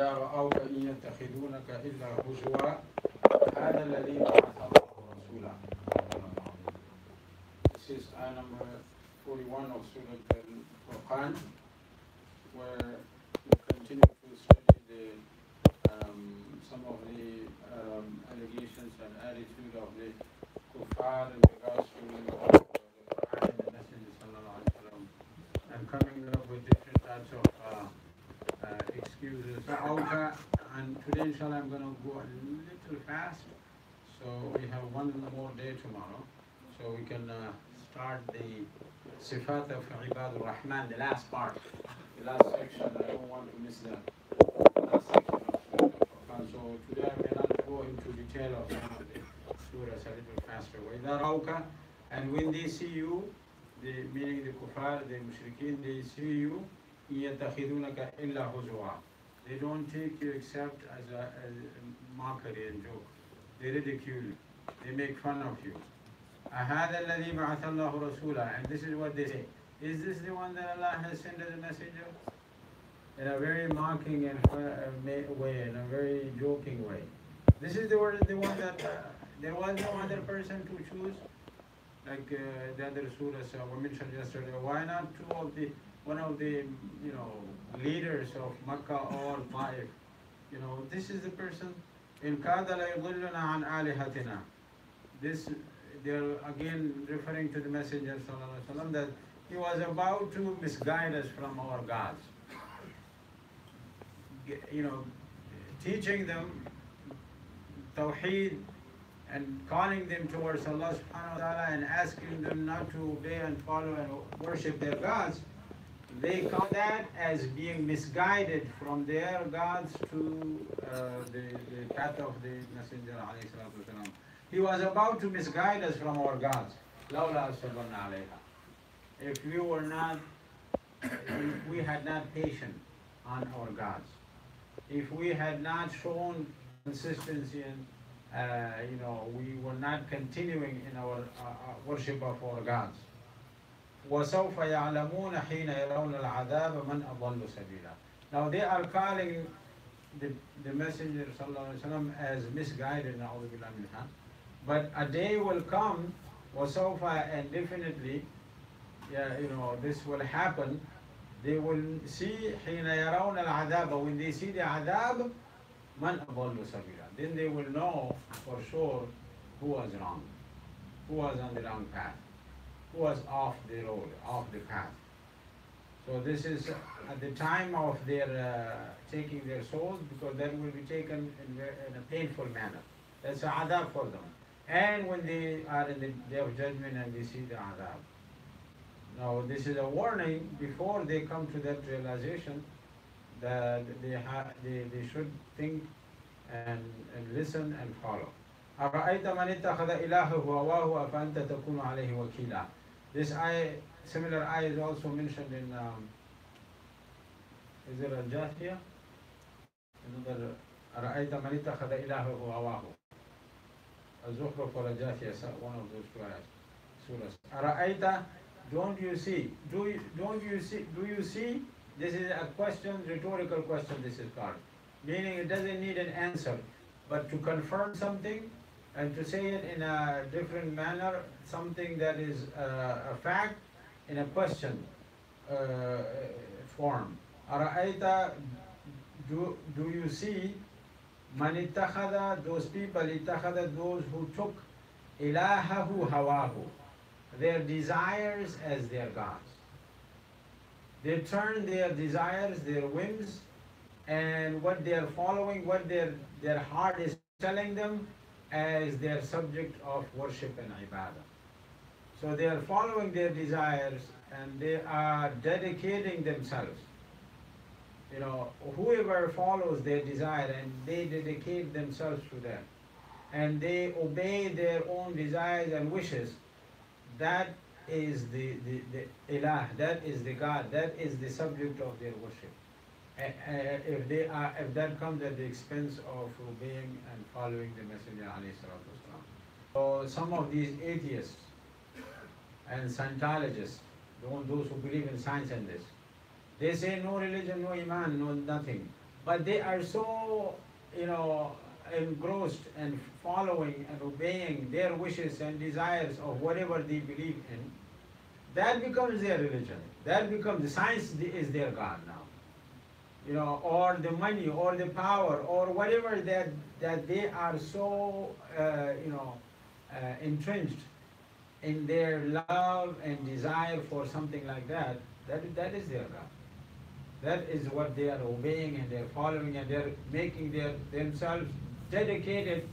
وإذا رأوك إن يتخذونك إلا هزوا هذا الذي بعث الله رسولا. This is ayah number 41 of Surah Al-Furqan, where we continue to study some of the allegations and attitude of the kuffar in regards to the Quran and the Messenger sallallahu alaihi wasallam, and coming up with different types of excuses. And today, inshallah, I'm going to go a little fast. So we have one more day tomorrow, so we can start the Sifat of Ibadur Rahman, the last part, the last section. I don't want to miss the last section of Surah Al-Furqan. So today I may not go into detail of some of the surahs a little faster. وَإِذَا رَأَوْكَ, and when they see you, meaning the kuffar, the mushrikeen, they see you, يَتَّخِذُونَكَ إِلَّا هُزُوًا. They don't take you except as a mockery and joke. They ridicule you. They make fun of you. أَهَذَا الَّذِي بَعَثَ اللَّهُ رَسُولًا. And this is what they say. Is this the one that Allah has sent as a messenger? In a very mocking and way, in a very joking way. This is the one that there was no other person to choose. Like the other surahs were mentioned yesterday. Why not one of the leaders of Makkah or Taif? This is the person. In kada la yudilluna an alihatina. This, they're again referring to the Messenger sallallahu alaihi wasallam, that he was about to misguide us from our gods. Teaching them Tawheed and calling them towards Allah subhanahu wa ta'ala and asking them not to obey and follow and worship their gods. They count that as being misguided from their gods to the path of the Messenger alayhi salatu wasalam. He was about to misguide us from our gods. لَوْلَا أَصْبَرْنَا عَلَيْهَا. If we had not patience on our gods, if we had not shown consistency and we were not continuing in our worship of our gods. وَسَوْفَ يَعْلَمُونَ حِينَ يَرَوْنَ الْعَذَابَ مَنْ أَضَلُّ سَبِيلًا. Now they are calling the Messenger sallallahu alaihi wasallam as misguided, na'udhu billah minha. But a day will come, وَسَوْفَ, and definitely, this will happen. They will see حِينَ يَرَوْنَ الْعَذَابَ, when they see the adhab, مَنْ أَضَلُّ سَبِيلًا. Then they will know for sure who was wrong, who was on the wrong path, who was off the road, off the path. So this is at the time of their taking their souls, because that will be taken in a painful manner. That's a adab for them. And when they are in the day of judgment and they see the adab. Now this is a warning before they come to that realization that they should think and listen and follow. أَرَأَيْتَ مَنِ اتَّخَذَ إِلَهَهُ هَوَاهُ أَفَأَنْتَ تَكُونُ عَلَيْهِ وَكِيلًا. This ayah, similar ayah, is also mentioned in, is it Al-Jathiyah? Another, أَرَأَيْتَ مَنِ اتَّخَذَ إِلَهَهُ هَوَاهُ. Al-Zukhruf or Al-Jathiyah, one of those two surahs. أَرَأَيْتَ, don't you see? Do you see? This is a question, rhetorical question, this is called. Meaning it doesn't need an answer, but to confirm something and to say it in a different manner, something that is a fact in a question form. Ara'ayta, do you see? Man ittakhadha, those people, ittakhadha, those who took ilahahu hawahu, their desires as their gods. They turn their desires, their whims, and what they are following, what their heart is telling them, as their subject of worship and ibadah. So they are following their desires and they are dedicating themselves. Whoever follows their desire and they dedicate themselves to them and they obey their own desires and wishes, that is the ilah, that is the God, that is the subject of their worship. If that comes at the expense of obeying and following the Messenger alayhi salatu wasalam. So some of these atheists and Scientologists, those who believe in science and this, they say no religion, no iman, no nothing. but they are so, you know, engrossed and following and obeying their wishes and desires of whatever they believe in, that becomes their religion. That becomes, the science is their God now. You know, or the money, or the power, or whatever that they are so, entrenched in their love and desire for something like that, that is their God. That is what they are obeying and they're following, and they're making themselves dedicated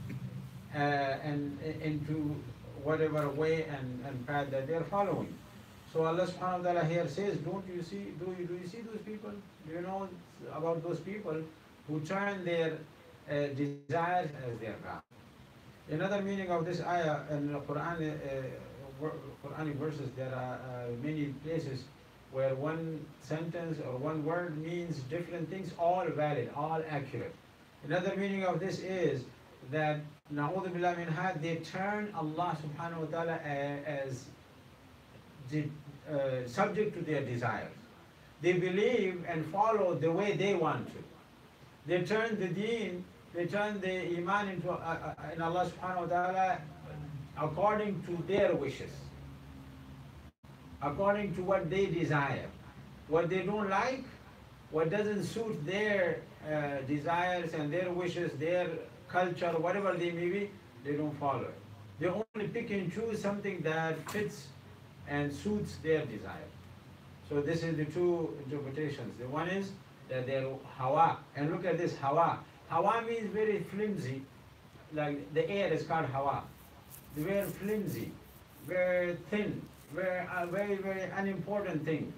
and into whatever way and path that they're following. So Allah subhanahu wa ta'ala here says, don't you see, do you see those people? Do you know about those people who turn their desires as their God? Another meaning of this ayah in the Quran, Quranic verses, there are many places where one sentence or one word means different things, all valid, all accurate. Another meaning of this is that, na'udhu billah min had, they turn Allah subhanahu wa ta'ala as subject to their desires. They believe and follow the way they want to. They turn the deen, they turn the iman into in Allah subhanahu wa ta'ala according to their wishes, according to what they desire. What they don't like, what doesn't suit their desires and their wishes, their culture, whatever they may be, they don't follow it. They only pick and choose something that fits and suits their desire. So this is the two interpretations. The one is that they're hawa, and look at this hawa. Hawa means very flimsy, like the air is called hawa. Very flimsy, very thin, very, very unimportant thing,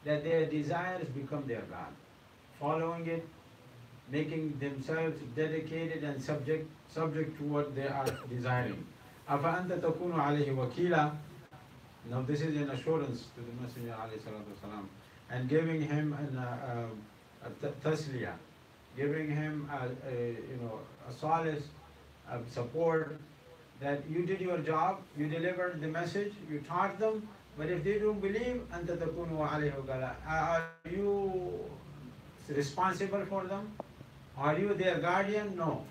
that their desires become their God. Following it, making themselves dedicated and subject to what they are desiring. أَفَأَنْتَ تَكُونُ عَلَيْهِ وَكِيلًا. Now this is an assurance to the Messenger ﷺ, and giving him a tasliya, giving him a solace, a support, that you did your job, you delivered the message, you taught them, but if they don't believe, أَنْتَ تَكُونُ عَلَيْهِ وَكِيلًا. Are you responsible for them? Are you their guardian? No.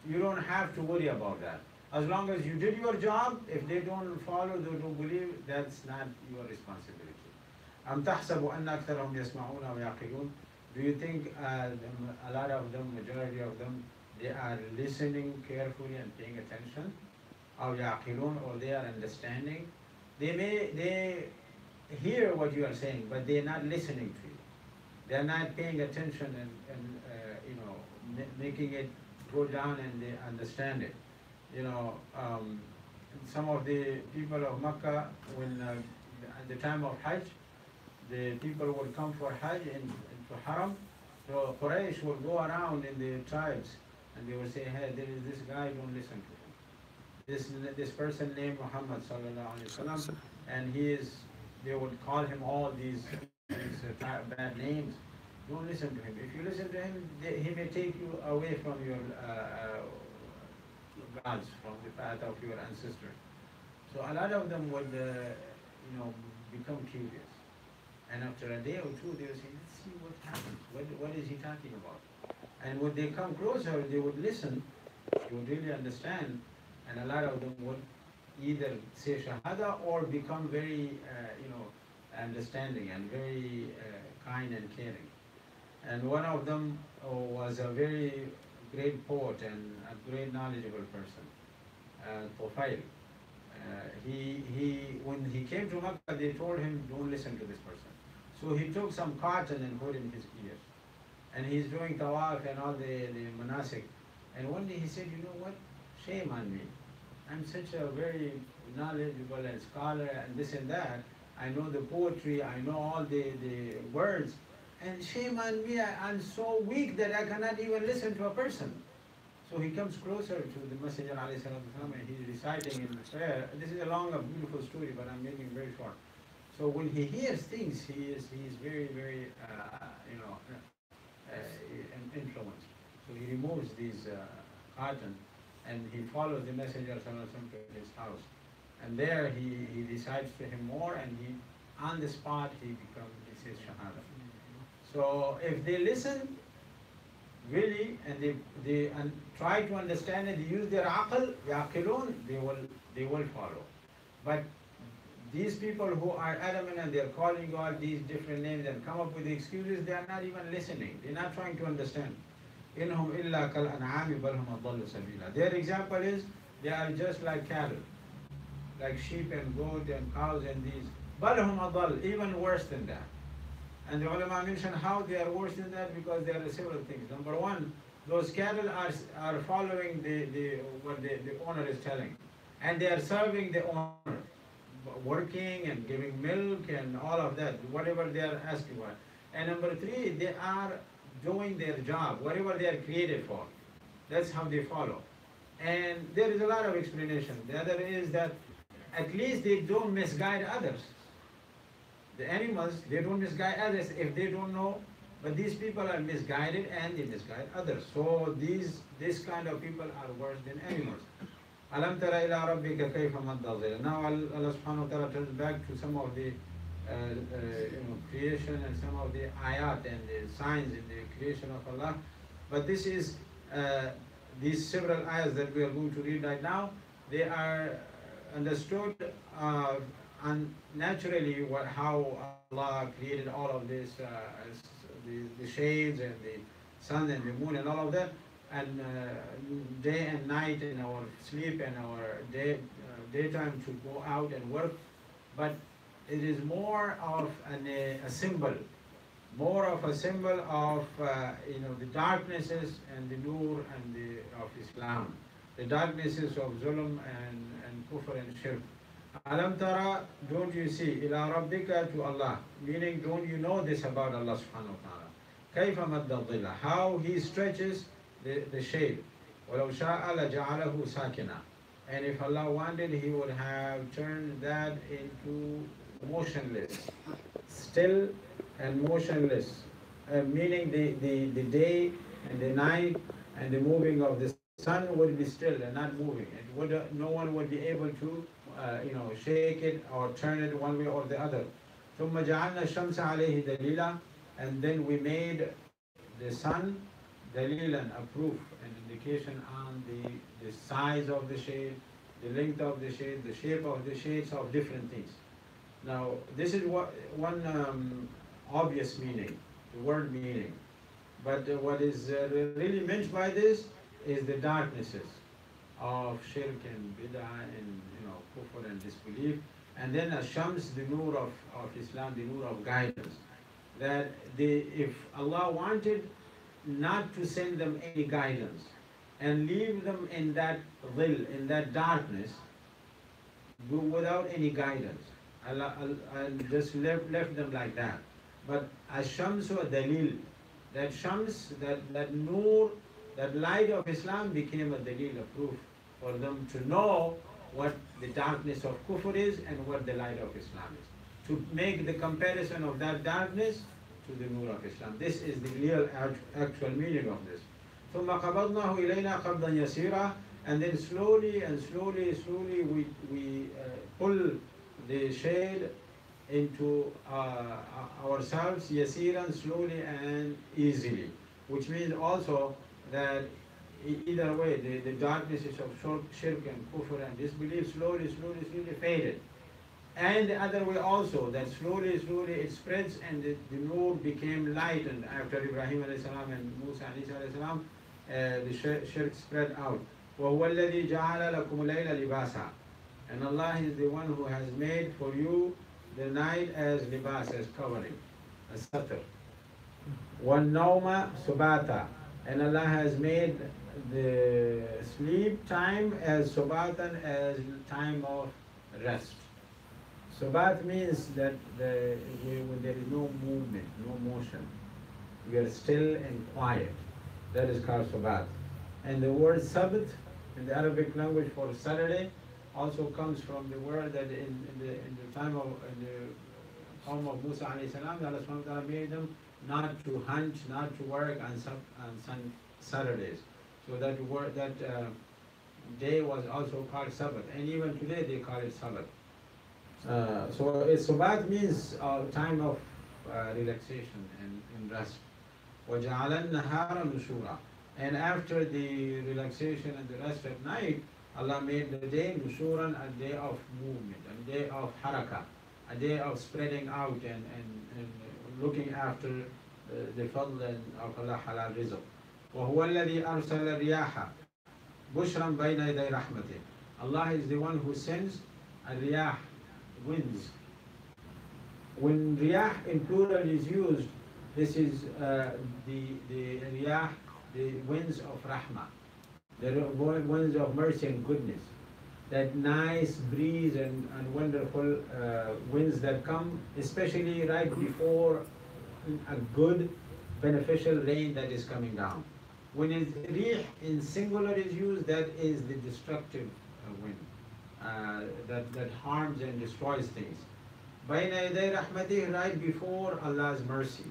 You don't have to worry about that. As long as you did your job, if they don't follow, they don't believe, that's not your responsibility. أَمْ تَحْسَبُ أَنَّ أَكْثَرَهُمْ يَسْمَعُونَ وَيَعْقِلُونَ. Do you think a lot of them, majority of them, they are listening carefully and paying attention? أَوْ يَعْقِلُونَ, or they are understanding? They hear what you are saying, but they are not listening to you. They are not paying attention and making it go down and they understand it. Some of the people of Makkah, when at the time of Hajj, the people would come for Hajj into Haram. So Quraysh would go around in the tribes and they would say, hey, there is this guy, don't listen to him. This person named Muhammad sallallahu alaihi wasallam, and they would call him all these bad names. Don't listen to him. If you listen to him, he may take you away from your gods, from the path of your ancestors. So a lot of them would, become curious. And after a day or two, they would say, let's see what happens. What is he talking about? And when they come closer, they would listen, they would really understand, and a lot of them would either say Shahada or become very, understanding and very kind and caring. And one of them was a very great poet and a great knowledgeable person, Tufail. When he came to Makkah, they told him, don't listen to this person. So he took some cotton and put in his ears. And he's doing tawaf and all the manasik. And one day he said, you know what, shame on me. I'm such a very knowledgeable and scholar and this and that. I know the poetry, I know all the words. And shame on me, I'm so weak that I cannot even listen to a person. So he comes closer to the Messenger ﷺ and he's reciting in prayer. This is a long, beautiful story, but I'm making it very short. So when he hears things, he is very, very, influenced. So he removes these cotton and he follows the Messenger ﷺ to his house. And there he recites to him more, and on the spot he says Shahada. So if they listen, really, and they try to understand and they use their aql, yaqilun, they will follow. But these people who are adamant and they're calling God these different names and come up with excuses, they are not even listening. They're not trying to understand. إنهم إلا كالأنعام بل هم أضل سبيلا. Their example is they are just like cattle, like sheep and goat and cows and these. بل هم أضل, even worse than that. And the ulama mention how they are worse than that because there are several things. Number one, those cattle are following what the owner is telling, and they are serving the owner, working and giving milk and all of that, whatever they are asking for. And number three, they are doing their job, whatever they are created for. That's how they follow. And there is a lot of explanation. The other is that at least they don't misguide others. The animals, they don't misguide others if they don't know, but these people are misguided and they misguide others. So this kind of people are worse than animals. Alam tara ila rabbika kayfa madda dhil. Now Allah subhanahu wa ta'ala turns back to some of the creation and some of the ayat and the signs in the creation of Allah. But this is these several ayats that we are going to read right now, they are understood naturally how Allah created all of this, the shades and the sun and the moon and all of that, and day and night and our sleep and our daytime to go out and work. But it is more of a symbol, more of a symbol of the darknesses and the nur and of Islam, the darknesses of zulm and kufr and shirk. Alam tara, don't you see, ila rabbika, to Allah, meaning don't you know this about Allah subhanahu wa ta'ala? Kayfa madda dhilla, how He stretches the shade. وَلَوْ شَاءَ لَجَعَلَهُ سَاكِنًا. And if Allah wanted, He would have turned that into motionless, still and motionless, meaning the day and the night and the moving of the sun would be still and not moving. No one would be able to shake it or turn it one way or the other. ثُمَّ جَعَلْنَا الشَّمْسَ عَلَيْهِ دَلِيلًا. And then we made the sun dalilan, a proof, an indication on the size of the shade, the length of the shade, the shape of the shades of different things. Now, this is one obvious meaning, the word meaning. But what is really meant by this is the darknesses of shirk and bid'ah and kufr and disbelief. And then Shams, the nur of Islam, the nur of guidance. That if Allah wanted not to send them any guidance and leave them in that dhil, in that darkness, without any guidance, Allah just left them like that. But Ash-Shamsu Dalil, that Shams, that nur, that light of Islam became a dalil, a proof for them to know what the darkness of kufr is and what the light of Islam is. To make the comparison of that darkness to the nur of Islam. This is the real actual meaning of this. ثُمَّ قَبَضْنَاهُ إِلَيْنَا قَبْضًا يَسِيرًا. And then slowly we pull the shade into ourselves, yasiran, slowly and easily. Which means also that either way, the darknesses of shirk and kufr and disbelief slowly faded. And the other way also, that slowly it spreads and the nur became lightened after Ibrahim alayhi salam and Musa alayhi salam, the shirk spread out. وَهُوَ الَّذِي جَعَلَ لَكُمُ اللَّيْلَ لِبَاسًا. And Allah is the one who has made for you the night as libas, as covering, as satar. وَالنَّوْمَ subata. And Allah has made the sleep time as subatan, as time of rest. Subat means that when there is no movement, no motion, we are still and quiet. That is called Subat. And the word Sabt in the Arabic language for Saturday also comes from the word that in the time of the Qawm of Musa alayhi salam, Allah subhanahu wa ta'ala made them not to hunt, not to work on Saturdays. So that day was also called Sabbath. And even today they call it Sabbath. So Sabat means time of relaxation and rest. وَجَعَلَ النَّهَارَ نُشُورًا. And after the relaxation and the rest at night, Allah made the day nushuran, a day of movement, a day of haraka, a day of spreading out and looking after the fadl of Allah halal rizq. وَهُوَ الَّذِي أَرْسَلَ الرِّيَاحَ بُشْرًا بَيْنَ يَدَيْ رَحْمَتِهِ. Allah is the one who sends a riyah, winds. When riyah in plural is used, this is the riyah, the winds of rahmah, the winds of mercy and goodness. That nice breeze and wonderful winds that come, especially right before a good beneficial rain that is coming down. When rih in singular is used, that is the destructive wind that harms and destroys things. Bayna yaday rahmatih, right before Allah's mercy,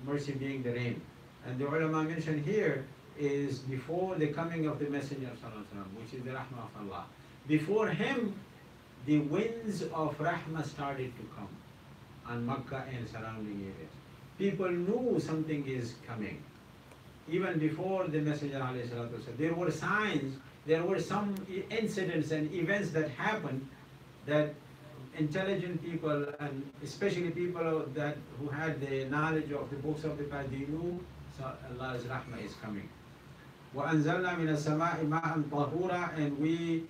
mercy being the rain. And the ulama mentioned here is before the coming of the Messenger sallallahu alaihi wasallam, which is the rahmah of Allah. Before him, the winds of rahmah started to come on Makkah and surrounding areas. People knew something is coming. Even before the Messenger alayhi salatu wasallam, there were signs, there were some incidents and events that happened that intelligent people, and especially people that who had the knowledge of the books of the past, they knew so Allah's rahmah is coming. وَأَنزَلْنَا مِنَ السَّمَاءِ مَاءً طَهُورًا, and we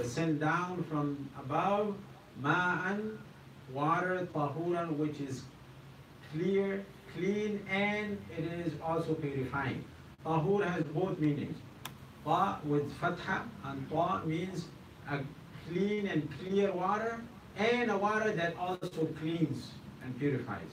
send down from above ma'an, water, tahuran, which is clear, clean, and it is also purifying. Tahur has both meanings. Ta with fatha, and ta means a clean and clear water, and a water that also cleans and purifies,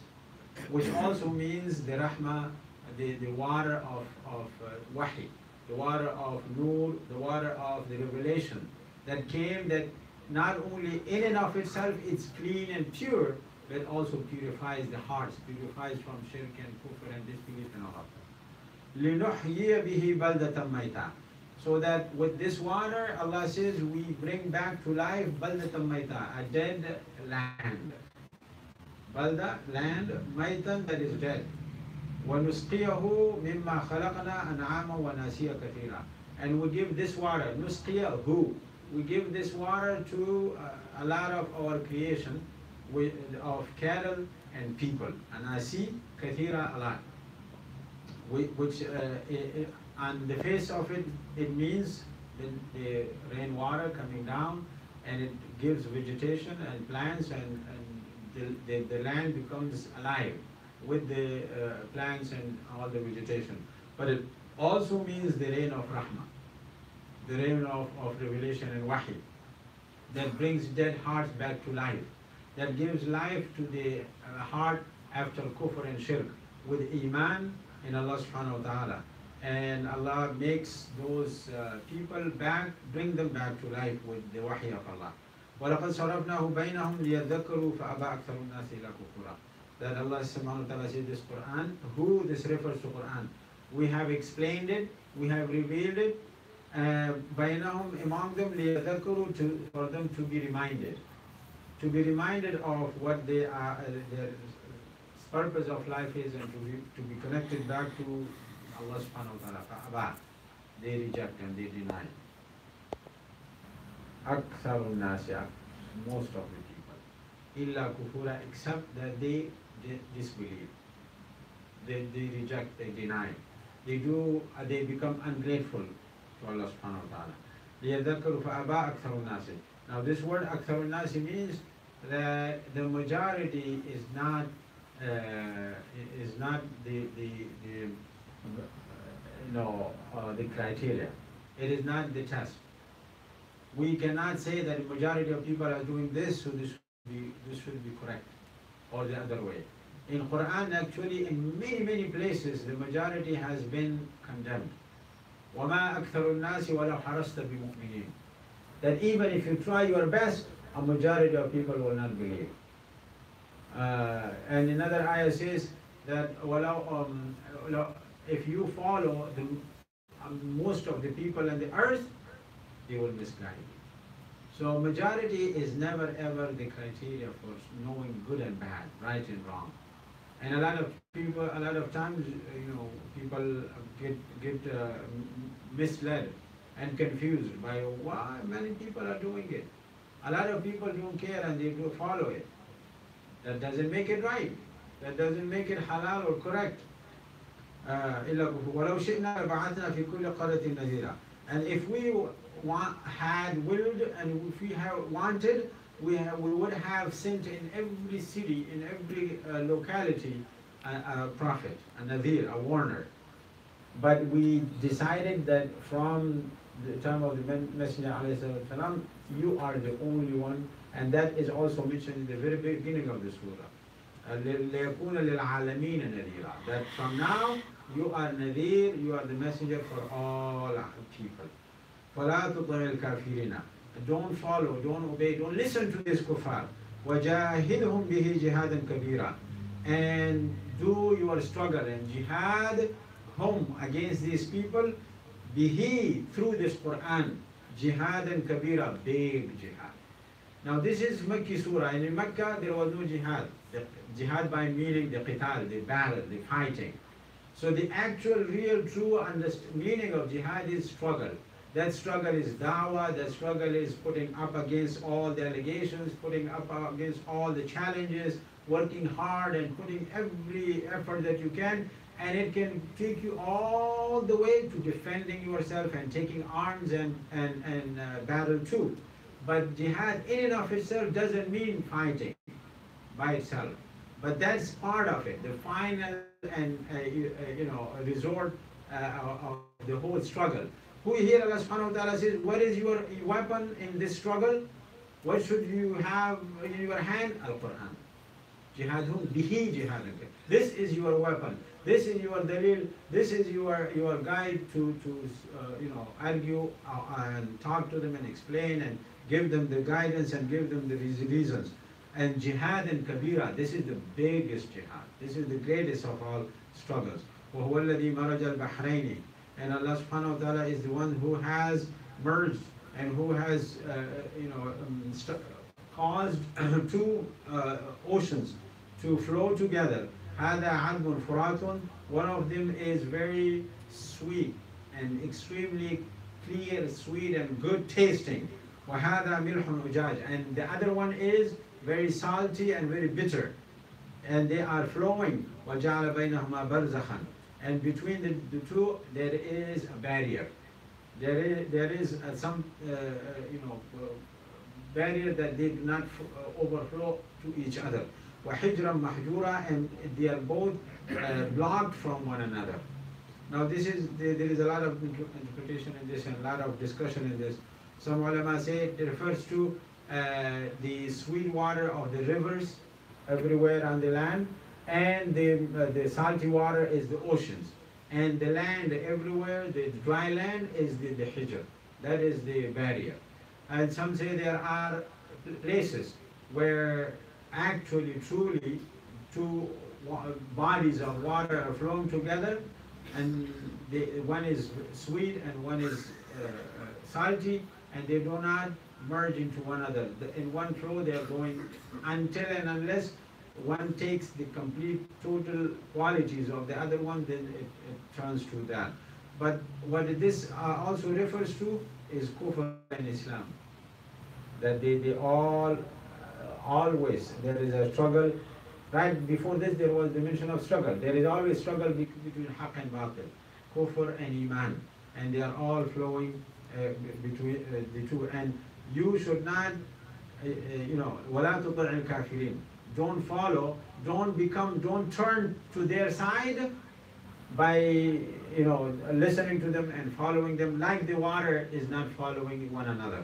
which also means the rahmah, the water of wahi, the water of nur, the water of the revelation that came, that not only in and of itself it's clean and pure, but also purifies the hearts, purifies from shirk and kufr and disbelief and all of that. لِنُحْيِيَ بِهِ بَلْدَةً مَيْتًا. So that with this water, Allah says, we bring back to life بَلْدَةً مَيْتًا, a dead land. Balda, land, maitan, that is dead. وَنُسْقِيَهُ مِمَّا خَلَقْنَا أَنْعَامًا وَنَاسِيَ كَثِيرًا. And we give this water, نُسْقِيَهُ, we give this water to a lot of our creation, of cattle and people. Anasi, kathira, a lot. Which on the face of it, it means the rainwater coming down, and it gives vegetation and plants, and the land becomes alive with the plants and all the vegetation. But it also means the rain of rahmah, the rain of revelation and wahi, that brings dead hearts back to life, that gives life to the heart after kufr and shirk with iman in Allah subhanahu wa ta'ala. And Allah makes those people back, bring them back to life with the wahi of Allah. وَلَقَدْ صَرَفْنَاهُ بَيْنَهُمْ لِيَذَّكَّرُوا فَأَبَى أَكْثَرُ النَّاسِ إِلَّا كُفُورًا. That Allah subhanahu wa ta'ala said this Quran, who this refers to Quran. We have explained it, we have revealed it, بَيْنَهُمْ among them, لِيَذَّكَّرُوا, for them to be reminded. To be reminded of what they are, their purpose of life is, and to be connected back to Allah subhanahu wa ta'ala. فَأَبَى, they reject and they deny. أَكْثَرُ النَّاسِ, most of the people. إِلَّا كُفُورًا, except that they disbelieve. They reject, they deny. They become ungrateful to Allah subhanahu wa ta'ala. لِيَذَّكَّرُوا فَأَبَى أَكْثَرُ النَّاسِ. Now this word أَكْثَرُ النَّاسِ means that the majority is not the criteria. It is not the test. We cannot say that the majority of people are doing this, so this should be correct, or the other way. In Quran, actually, in many places, the majority has been condemned. وَمَا أَكْثَرُ النَّاسِ وَلَوْ حَرَصْتَ بِمُؤْمِنِينَ. That even if you try your best, a majority of people will not believe. And another ayah says that if you follow most of the people on the earth, they will misguide you. So majority is never ever the criteria for knowing good and bad, right and wrong. And a lot of times, people get misled and confused by why many people are doing it. A lot of people don't care and they do follow it. That doesn't make it right. That doesn't make it halal or correct. وَلَوْ شِئْنَا لَبَعَثْنَا فِي كُلِّ قَرْيَةٍ نَذِيرًا. And if we had willed and if we had wanted, we would have sent in every city, in every locality, a prophet, a nadhir, a warner. But we decided that from the time of the Messenger ﷺ, you are the only one, and that is also mentioned in the very beginning of the surah. لِيَكُونَ لِلْعَالَمِينَ نَذِيرًا. That from now, you are Nadir, you are the messenger for all people. فَلَا تُطِعِ الْكَافِرِينَ. Don't follow, don't obey, don't listen to this kuffar. وَجَاهِدْهُمْ بِهِ جِهَادًا كَبِيرًا. And do your struggle and jihad home against these people, bihi, through this Quran, jihadan kabira, big jihad. Now this is Makki surah, and in Mecca there was no jihad. The jihad by meaning the qital, the battle, the fighting. So the actual, real, true meaning of jihad is struggle. That struggle is da'wah, that struggle is putting up against all the allegations, putting up against all the challenges, working hard and putting every effort that you can, and it can take you all the way to defending yourself and taking arms and battle too. But jihad in and of itself doesn't mean fighting by itself. But that's part of it, the final and resort of the whole struggle. Who here Allah subhanahu wa ta'ala says, what is your weapon in this struggle? What should you have in your hand? Al-Quran. Jihadhum bihi jihadun. This is your weapon. This is your dalil. This is your guide to argue and talk to them and explain and give them the guidance and give them the reasons. And jihad and kabira, this is the biggest jihad. This is the greatest of all struggles. وَهُوَ الَّذِي مَرَجَ الْبَحْرَيْنِ. And Allah subhanahu wa ta'ala is the one who has merged and who has caused two oceans to flow together. هَذَا عَذْبٌ فُرَاتٌ. One of them is very sweet and extremely clear, sweet and good tasting. وَهَذَا مِلْحٌ أُجَاجٌ. And the other one is very salty and very bitter. And they are flowing. وَجَعَلَ بَيْنَهُمَا بَرْزَخًا. And between the two, there is a barrier. There is some barrier that they do not overflow to each other. وَحِجْرًا مَحْجُورًا. And they are both blocked from one another. Now there is a lot of interpretation in this and a lot of discussion in this. Some ulama say it refers to the sweet water of the rivers everywhere on the land, and the salty water is the oceans, and the land everywhere, the dry land is the hijr. That is the barrier. And some say there are places where actually truly two bodies of water are flowing together, and one is sweet and one is salty, and they do not merge into one another. In one flow they are going until and unless one takes the complete total qualities of the other one, then it turns to that. But what this also refers to is kufr in Islam. That they all, always, there is a struggle. Right before this there was the mention of struggle. There is always struggle between haqq and batil, kufr and iman. And they are all flowing between the two. And you should not, وَلَا تُطِعِ الْكَافِرِينَ. Don't follow, don't turn to their side by, listening to them and following them like the water is not following one another.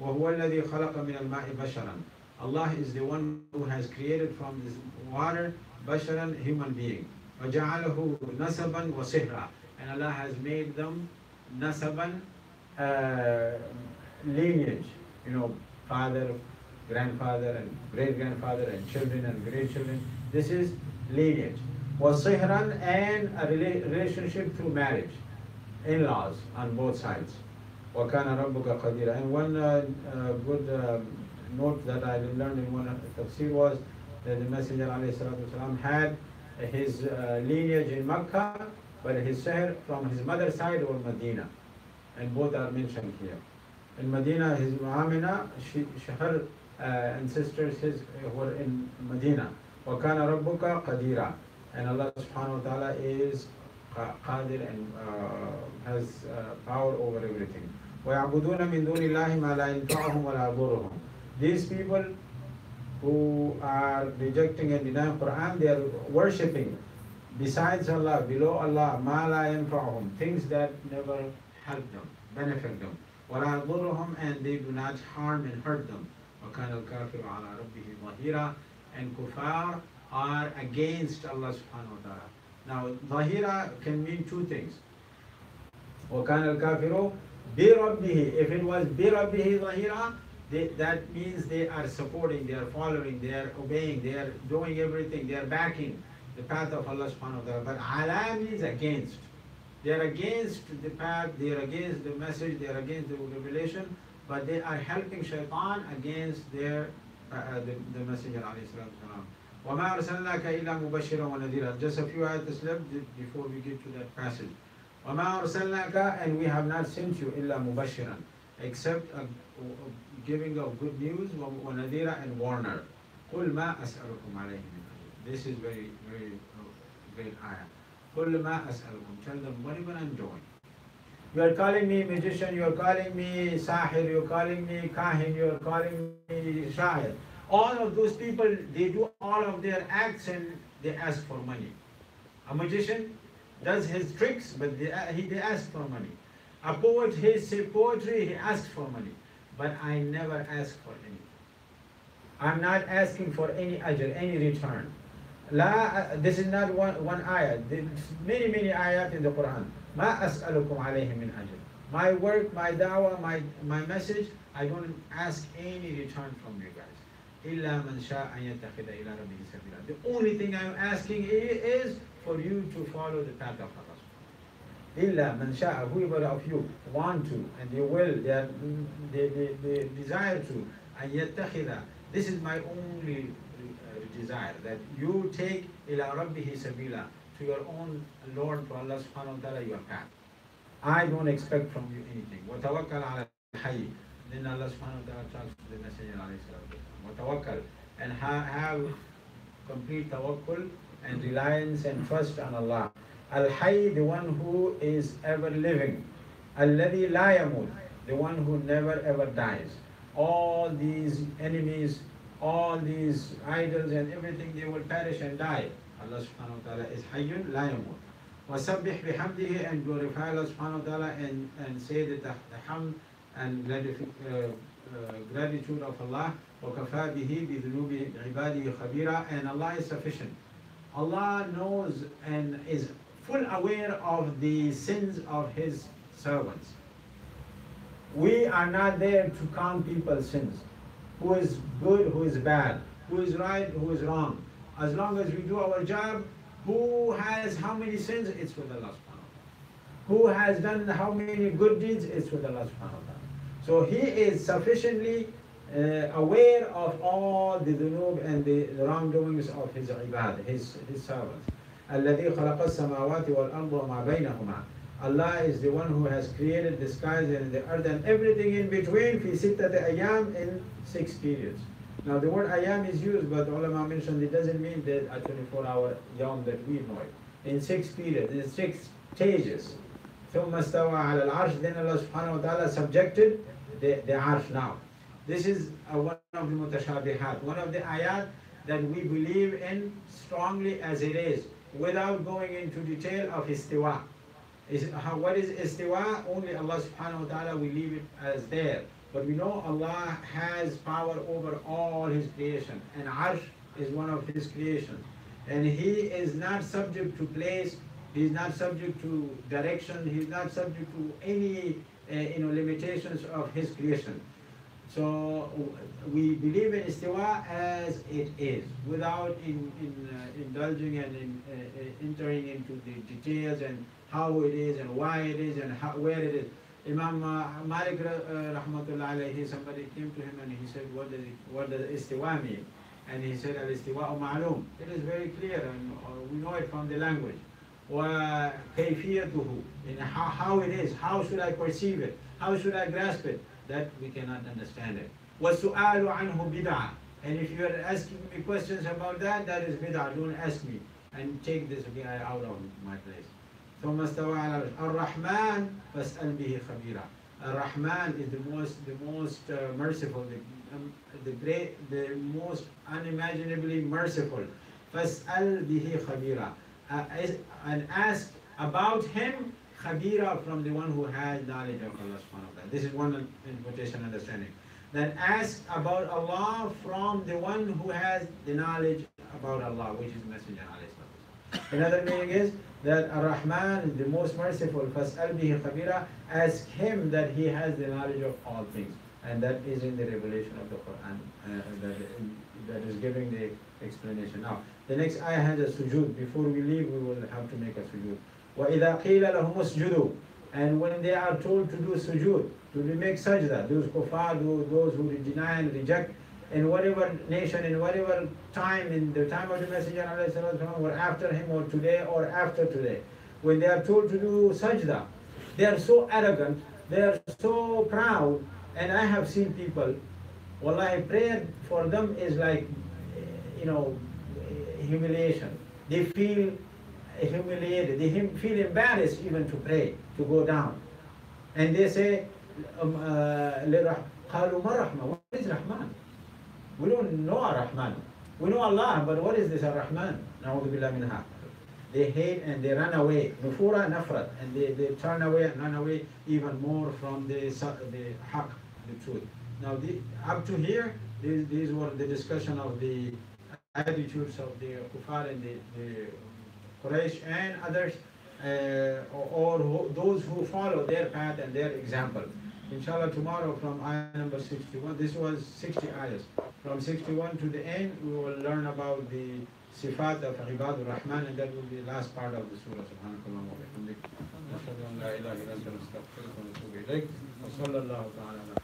وَهُوَ الَّذِي خَلَقَ مِنَ الْمَاءِ بَشَرًا. Allah is the one who has created from this water, basharan, human being. وَجَعَلَهُ نَسَبًا وَصِهْرًا. And Allah has made them nasaban, lineage, father, grandfather and great-grandfather and children and grandchildren. This is lineage. وَصِهْرًا, and a relationship through marriage, in-laws on both sides. وَكَانَ رَبُّكَ قَدِيرًا. And one good note that I learned in one tafsir was that the Messenger ﷺ had his lineage in Mecca, but his sihr from his mother's side was Medina, and both are mentioned here. In Medina, his Amina, her ancestors were in Medina. وَكَانَ رَبُّكَ قَدِيرًا. And Allah subhanahu wa ta'ala is qadir and has power over everything. وَيَعْبُدُونَ مِن دُونِ اللَّهِ مَا لَا يَنفَعُهُم وَلَا يَضُرُّهُم. These people who are rejecting and denying Quran, they are worshipping besides Allah, below Allah, مَا لَا يَنفَعُهُم, things that never help them, benefit them. وَلَا يَضُرُّهُم, and they do not harm and hurt them. وَكَانَ الْكَافِرُ عَلَى رَبِّهِ ظَهِيرًا. And kuffar are against Allah subhanahu wa ta'ala. Now, Zahira can mean two things. وَكَانَ الْكَافِرُ بِرَبِّهِ. If it was بِرَبِّهِ Zahira, that means they are supporting, they are following, they are obeying, they are doing everything, they are backing the path of Allah subhanahu wa ta'ala. But ala means against. They are against the path, they are against the message, they are against the revelation, but they are helping shaitan against their the messenger alayhi salatu wasalam. وَمَا أَرْسَلْنَاكَ إِلَّا مُبَشِّرًا وَنَذِيرًا. Just a few ayats left before we get to that passage. وَمَا أَرْسَلْنَاكَ, and we have not sent you إِلَّا مُبَشِّرًا, except giving of good news, وَنَذِيرًا, and warner. قُلْ مَا أَسْأَلُكُمْ عَلَيْهِ مِنْ أَجْرٍ. This is very, very great ayah. قُلْ مَا أَسْأَلُكُمْ. Tell them whatever I'm doing. You are calling me magician, you are calling me sahir, you are calling me kahin, you are calling me sha'ir. All of those people, they do all of their acts and they ask for money. A magician does his tricks, but they ask for money. A poet, he says poetry, he asks for money. But I never ask for anything. I'm not asking for any ajr, any return. This is not one ayat. There's many ayat in the Quran. ما أسألكم عليه من أجر. My work, my da'wah, my message, I don't ask any return from you guys. إلا من شاء أن يتخذ إلى ربه سبيلا. The only thing I'm asking is for you to follow the path of Allah. إلا من شاء, whoever of you want to, and they will, they desire to, أن يتخذ. This is my only desire, that you take إلى ربه سبيلا, to your own Lord, to Allah subhanahu wa ta'ala, your path. I don't expect from you anything. وَتَوَكَّلْ عَلَى الْحَيِّ. Then Allah subhanahu wa ta'ala talks to the Messenger alayhi salatu wasalam. وَتَوَكَّل, and have complete tawakkul and reliance and trust on Allah. Al-Hayy, the one who is ever living. Alladhi la yamut, the one who never ever dies. All these enemies, all these idols and everything, they will perish and die. Allah subhanahu wa ta'ala is hayyun la yamut. وَسَبِّحْ بِحَمْدِهِ, and glorify Allah subhanahu wa ta'ala and say that the hamd and gratitude of Allah. وَكَفَى بِهِ بِذُنُوبِ عِبَادِهِ خَبِيرًا, and Allah is sufficient. Allah knows and is full aware of the sins of His servants. We are not there to count people's sins. Who is good, who is bad, who is right, who is wrong. As long as we do our job, who has how many sins, it's with Allah subhanahu wa ta'ala. Who has done how many good deeds, it's with Allah subhanahu wa ta'ala. So He is sufficiently aware of all the dhunub and the wrongdoings of His ibad, His servants. الَّذِي خَلَقَ السَّمَاوَاتِ وَالْأَرْضَ وَمَا بَيْنَهُمَا. Allah is the one who has created the skies and the earth and everything in between, فِي سِتَّةِ أَيَّامٍ, in 6 periods. Now the word ayam is used, but ulama mentioned it doesn't mean that a 24-hour yawm that we know it. In 6 periods, in 6 stages. ثُمَّ اسْتَوَى عَلَى الْعَرْشِ, then Allah subhanahu wa ta'ala subjected the arsh now. This is one of the mutashabihat, one of the ayat that we believe in strongly as it is, without going into detail of istiwa. What is istiwa? Only Allah subhanahu wa ta'ala will leave it as there. But we know Allah has power over all His creation, and Arsh is one of His creations. And He is not subject to place, He is not subject to direction, He is not subject to any limitations of His creation. So we believe in istiwa as it is, without indulging and entering into the details and how it is and why it is and where it is. Imam Malik rahmatullah alayhi, somebody came to him and he said, what does istiwa mean? And he said, al-istiwa'u ma'lum. It is very clear, and we know it from the language. وَكَيْفِيَتُهُ, and how it is, how should I perceive it, how should I grasp it, that we cannot understand it. وَالسُّؤَالُ عَنْهُ بِدْعَةٌ, and if you are asking me questions about that, that is bid'ah, don't ask me, and take this guy out of my place. ثم استوى على الرحمن فاسأل به خبيرا. Ar-Rahman is the most merciful, the great, the most unimaginably merciful. فاسأل به خبيرا, and ask about him khabira, from the one who has knowledge of Allah subhanahu wa ta'ala. This is one interpretation understanding. Then ask about Allah from the one who has the knowledge about Allah, which is Messenger alayhi salatu. Another meaning is that Ar-Rahman is the most merciful. فَاسْأَلْ بِهِ خَبِيرًا, ask him that he has the knowledge of all things. And that is in the revelation of the Quran, that is giving the explanation. Now, the next ayah has a sujood. Before we leave, we will have to make a sujood. وَإِذَا قِيلَ لَهُمُ اسْجُدُوا, and when they are told to do sujood, to make sajda, those kuffar, those who deny and reject, in whatever nation, in whatever time, in the time of the Messenger ﷺ, or after him, or today, or after today, when they are told to do sajda, they are so arrogant, they are so proud. And I have seen people, wallahi, prayer for them is like, humiliation. They feel humiliated, they feel embarrassed even to pray, to go down. And they say, قالوا ما رحمة, what is Rahman? We don't know Ar-Rahman. We know Allah, but what is this Ar-Rahman? Na'udhu billah minha. They hate and they run away. Nufura nafrat. And they turn away and run away even more from the haqq, the truth. Now, up to here, these were the discussion of the attitudes of the kuffar and the Quraysh and others, or those who follow their path and their example. Inshallah, tomorrow from ayah number 61, this was 60 ayahs. From 61 to the end, we will learn about the sifat of Ibadur Rahman, and that will be the last part of the surah. Subhanakallah wa bihamdik. Ashhadu an la ilaha illa anta, astaghfiruka wa atubu ilayk. Wa sallallahu ta'ala ala